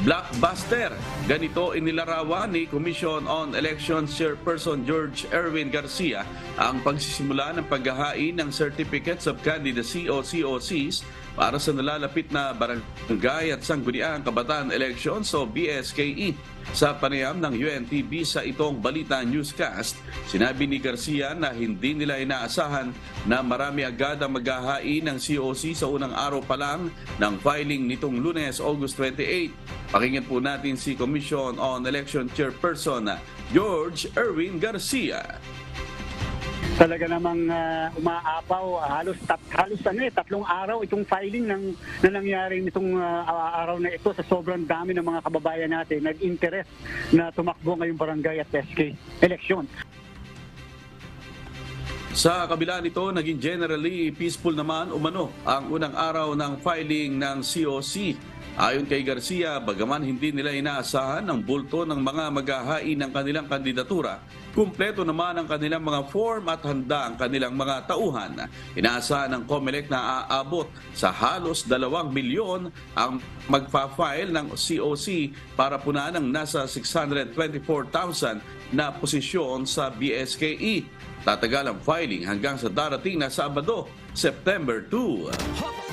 Blockbuster. Ganito inilarawan ni Commission on Elections Chairperson George Erwin Garcia ang pagsisimula ng paghahain ng Certificates of Candidacy o COCs para sa nalalapit na barangay at sangguniang kabataan elections o BSKE. Sa panayam ng UNTV sa itong balita newscast, sinabi ni Garcia na hindi nila inaasahan na marami agad ang maghahain ng COC sa unang araw pa lang ng filing nitong Lunes, August 28. Pakinggan po natin si Commission on Election Chairperson George Erwin Garcia. Talaga namang umaapaw, halos 3 araw itong filing na nangyari nitong araw na ito sa sobrang dami ng mga kababayan natin nag-interest na tumakbo ngayong barangay at SK election. Sa kabila nito, naging generally peaceful naman umano ang unang araw ng filing ng COC. Ayon kay Garcia, bagaman hindi nila inaasahan ang bulto ng mga maghahain ng kanilang kandidatura, kumpleto naman ang kanilang mga form at handa ang kanilang mga tauhan. Inaasahan ng COMELEC na aabot sa halos 2 milyon ang magpa-file ng COC para punan ng nasa 624,000 na posisyon sa BSKE. Tatagal ang filing hanggang sa darating na Sabado, September 2.